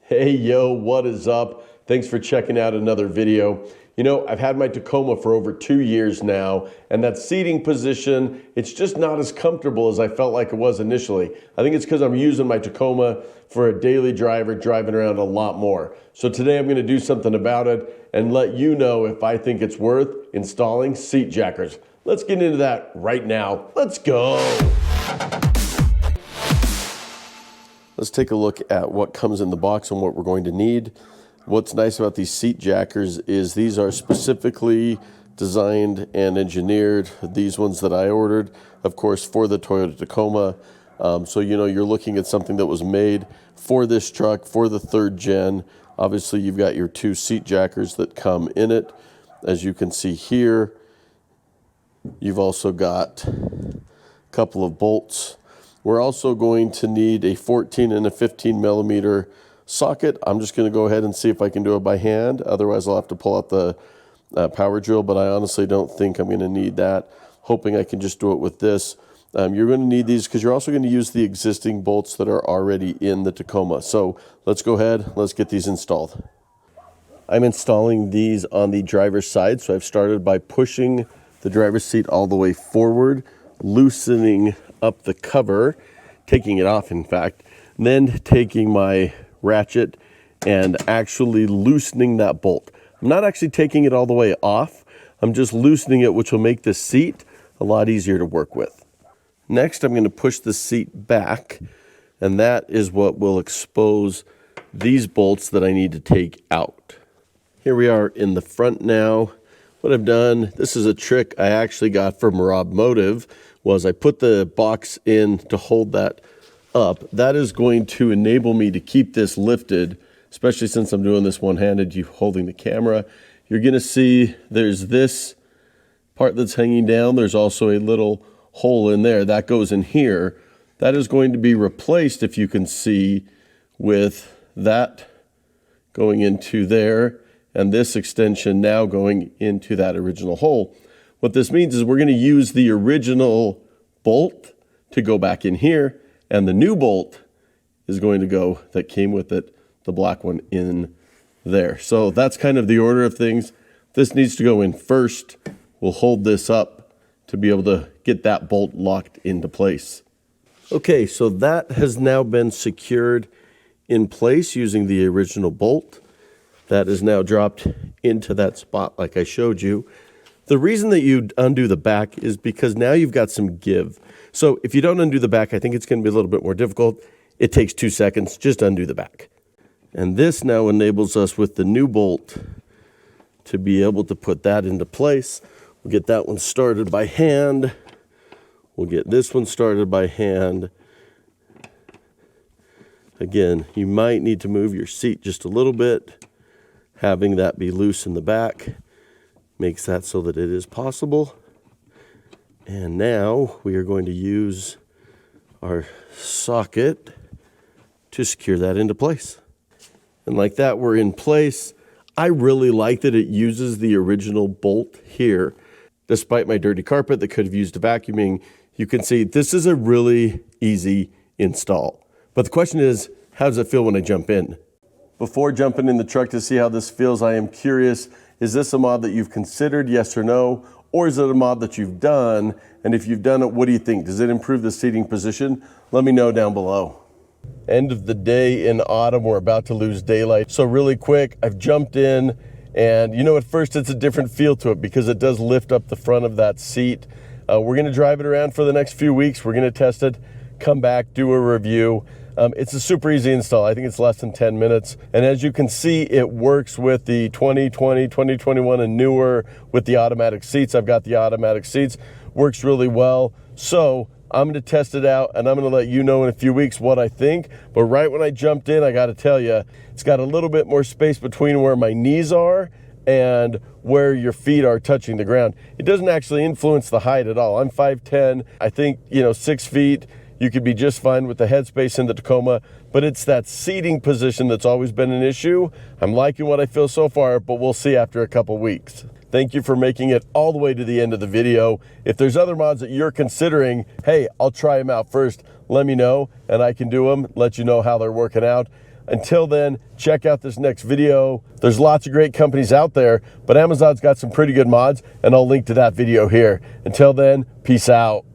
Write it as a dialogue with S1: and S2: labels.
S1: Hey, yo, what is up? Thanks for checking out another video. You know, I've had my Tacoma for over 2 years now, and that seating position, it's just not as comfortable as I felt like it was initially. I think it's because I'm using my Tacoma for a daily driver, driving around a lot more. So today I'm gonna do something about it and let you know if I think it's worth installing seat jackers. Let's get into that right now. Let's go. Let's take a look at what comes in the box and what we're going to need. What's nice about these seat jackers is these are specifically designed and engineered. These ones that I ordered, of course, for the Toyota Tacoma. So, you know, you're looking at something that was made for this truck, for the 3rd gen. Obviously, you've got your 2 seat jackers that come in it. As you can see here, you've also got a couple of bolts. We're also going to need a 14 and a 15 millimeter socket. I'm just going to go ahead and see if I can do it by hand. Otherwise, I'll have to pull out the power drill, but I honestly don't think I'm going to need that. Hoping I can just do it with this. You're going to need these because you're also going to use the existing bolts that are already in the Tacoma. So let's go ahead, let's get these installed. I'm installing these on the driver's side. So I've started by pushing the driver's seat all the way forward, loosening up the cover, taking it off in fact, and then taking my ratchet and actually loosening that bolt. I'm not actually taking it all the way off, I'm just loosening it, which will make the seat a lot easier to work with. Next, I'm going to push the seat back, and that is what will expose these bolts that I need to take out. Here we are in the front now. What I've done, this is a trick I actually got from Rob Motive, was I put the box in to hold that up. That is going to enable me to keep this lifted, especially since I'm doing this one-handed, you holding the camera. You're gonna see there's this part that's hanging down. There's also a little hole in there. That goes in here. That is going to be replaced, if you can see, with that going into there, and this extension now going into that original hole. What this means is we're going to use the original bolt to go back in here, and the new bolt is going to go, that came with it, the black one, in there. So that's kind of the order of things. This needs to go in first. We'll hold this up to be able to get that bolt locked into place. Okay, so that has now been secured in place using the original bolt. That is now dropped into that spot like I showed you. The reason that you undo the back is because now you've got some give. So if you don't undo the back, I think it's going to be a little bit more difficult. It takes 2 seconds, just undo the back. And this now enables us with the new bolt to be able to put that into place. We'll get that one started by hand. We'll get this one started by hand. Again, you might need to move your seat just a little bit. Having that be loose in the back makes that so that it is possible. And now we are going to use our socket to secure that into place. And like that, we're in place. I really like that it uses the original bolt here. Despite my dirty carpet that could have used a vacuuming, you can see this is a really easy install. But the question is, how does it feel when I jump in? Before jumping in the truck to see how this feels, I am curious, is this a mod that you've considered, yes or no? Or is it a mod that you've done? And if you've done it, what do you think? Does it improve the seating position? Let me know down below. End of the day in autumn, we're about to lose daylight. So really quick, I've jumped in, and you know, at first it's a different feel to it because it does lift up the front of that seat. We're gonna drive it around for the next few weeks. We're gonna test it, come back, do a review. It's a super easy install. I think it's less than 10 minutes. And as you can see, it works with the 2020, 2021 and newer with the automatic seats. I've got the automatic seats, works really well. So I'm gonna test it out and I'm gonna let you know in a few weeks what I think. But right when I jumped in, I gotta tell you, it's got a little bit more space between where my knees are and where your feet are touching the ground. It doesn't actually influence the height at all. I'm 5'10", I think, 6 feet. You could be just fine with the headspace in the Tacoma, but it's that seating position that's always been an issue. I'm liking what I feel so far, but we'll see after a couple weeks. Thank you for making it all the way to the end of the video. If there's other mods that you're considering, hey, I'll try them out first. Let me know and I can do them, let you know how they're working out. Until then, check out this next video. There's lots of great companies out there, but Amazon's got some pretty good mods, and I'll link to that video here. Until then, peace out.